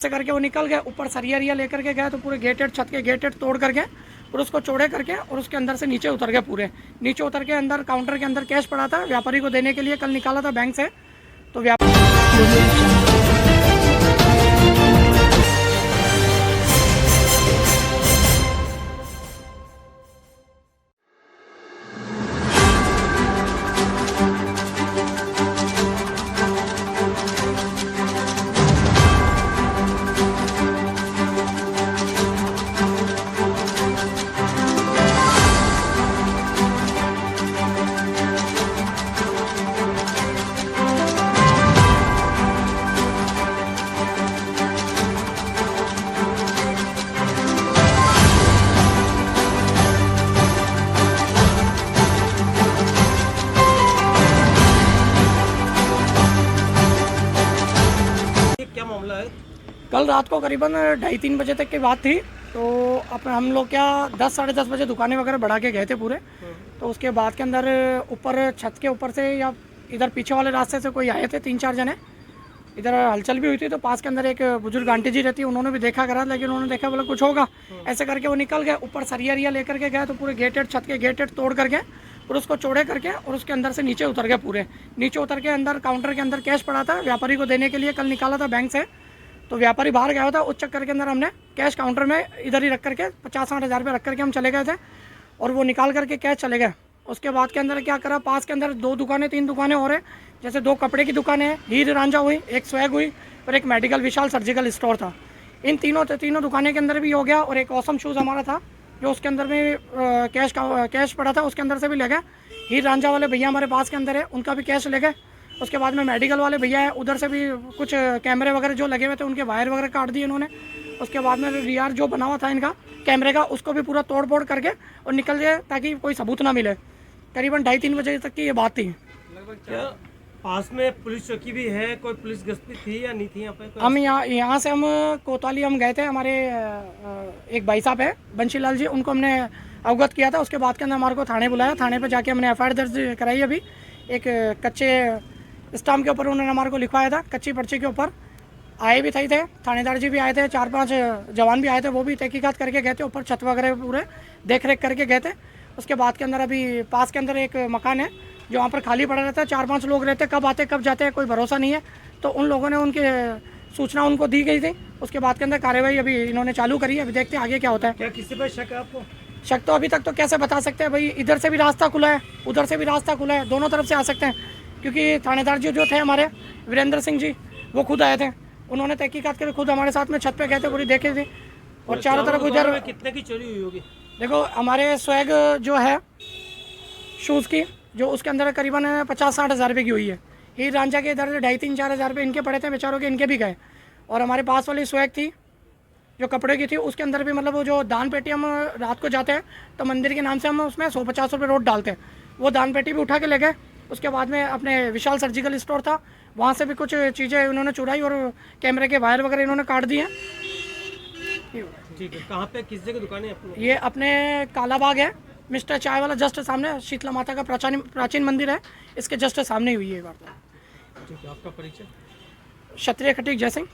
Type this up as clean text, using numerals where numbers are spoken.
ऐसे करके वो निकल गए, ऊपर सरिया लेकर के गए तो पूरे गेटेड छत के गेटेड तोड़ करके और उसको चौड़े करके और उसके अंदर से नीचे उतर गए। पूरे नीचे उतर के अंदर काउंटर के अंदर कैश पड़ा था, व्यापारी को देने के लिए कल निकाला था बैंक से। तो क्या मामला है? कल रात को करीबन 2:30-3 बजे तक की बात थी। तो अपने हम लोग क्या 10 साढ़े 10 बजे दुकानें वगैरह बढ़ा के गए थे पूरे। तो उसके बाद के अंदर ऊपर छत के ऊपर से या इधर पीछे वाले रास्ते से कोई आए थे 3-4 जने। इधर हलचल भी हुई थी तो पास के अंदर एक बुजुर्ग आंटी जी रहती है, उन्होंने भी देखा करा, लेकिन उन्होंने देखा बोला कुछ होगा। ऐसे करके वो निकल गए, ऊपर सरिया लेकर के गए तो पूरे गेटेड छत के गेटेड तोड़ करके और उसको चौड़े करके और उसके अंदर से नीचे उतर गए। पूरे नीचे उतर के अंदर काउंटर के अंदर कैश पड़ा था, व्यापारी को देने के लिए कल निकाला था बैंक से। तो व्यापारी बाहर गया था, उस चक्कर के अंदर हमने कैश काउंटर में इधर ही रख करके 50-60 हज़ार रुपये रख करके हम चले गए थे और वो निकाल करके कैश चले गए। उसके बाद के अंदर क्या करा, पास के अंदर 2 दुकानें 3 दुकानें और हैं, जैसे 2 कपड़े की दुकानें हैं, हीर रांझा हुई, एक स्वैग हुई और एक मेडिकल विशाल सर्जिकल स्टोर था। इन तीनों दुकानें के अंदर भी हो गया और एक ऑसम शूज़ हमारा था जो उसके अंदर में कैश पड़ा था, उसके अंदर से भी ले गए। हीर रांझा वाले भैया हमारे पास के अंदर है, उनका भी कैश ले गए। उसके बाद में मेडिकल वाले भैया हैं, उधर से भी कुछ कैमरे वगैरह जो लगे हुए थे उनके वायर वगैरह काट दिए इन्होंने। उसके बाद में रीआर जो बना हुआ था इनका कैमरे का, उसको भी पूरा तोड़ फोड़ करके और निकल गए ताकि कोई सबूत ना मिले। करीबन 2:30-3 बजे तक की ये बात थी। क्या पास में पुलिस चौकी भी है? कोई पुलिस गश्ती थी या नहीं थी यहाँ पे? हम यहाँ से हम कोतवाली हम गए थे, हमारे एक भाई साहब है बंशीलाल जी, उनको हमने अवगत किया था। उसके बाद के अंदर हमारे को थाने बुलाया, थाने पे जाके हमने FIR दर्ज कराई। अभी एक कच्चे स्टाम्प के ऊपर उन्होंने हमारे को लिखवाया था, कच्ची पर्ची के ऊपर। आए भी थे थानेदार जी भी आए थे, 4-5 जवान भी आए थे, वो भी तहकीकात करके गए थे, ऊपर छत वगैरह पूरे देख रेख करके गए थे। उसके बाद के अंदर अभी पास के अंदर एक मकान है जो वहाँ पर खाली पड़ा रहता है, 4-5 लोग रहते हैं, कब आते कब जाते हैं कोई भरोसा नहीं है। तो उन लोगों ने उनकी सूचना उनको दी गई थी। उसके बाद के अंदर कार्रवाई अभी इन्होंने चालू करी है, अभी देखते हैं आगे क्या होता है। क्या किसी पर शक है आपको? शक तो अभी तक तो कैसे बता सकते हैं भाई, इधर से भी रास्ता खुला है, उधर से भी रास्ता खुला है, दोनों तरफ से आ सकते हैं। क्योंकि थानेदार जी जो थे हमारे वीरेंद्र सिंह जी, वो खुद आए थे, उन्होंने तहकीकात करके खुद हमारे साथ में छत पे गए थे, पूरी देखे थे। और चारों तरफ उधर कितने की चोरी हुई होगी? देखो हमारे स्वैग जो है शूज़ की, जो उसके अंदर करीबन 50-60 हज़ार रुपये की हुई है। हीर रांझा के इधर 2.5-3-4 हज़ार रुपये इनके पड़े थे बेचारों के, इनके भी गए। और हमारे पास वाली स्वैग थी जो कपड़े की थी, उसके अंदर भी मतलब वो जो दान पेटी हम रात को जाते हैं तो मंदिर के नाम से हम उसमें 150 रुपये रोड डालते हैं, वो दान पेटी भी उठा के ले गए। उसके बाद में अपने विशाल सर्जिकल स्टोर था, वहाँ से भी कुछ चीज़ें उन्होंने चुराई और कैमरे के वायर वगैरह इन्होंने काट दिए। ठीक है, कहाँ पे किस जगह दुकान है अपनी? ये अपने कालाबाग है, मिस्टर चाय वाला जस्ट सामने, शीतला माता का प्राचीन मंदिर है, इसके जस्ट सामने ही हुई है ये बात। ठीक है, आपका परिचय? क्षत्रिय खटीक जय सिंह।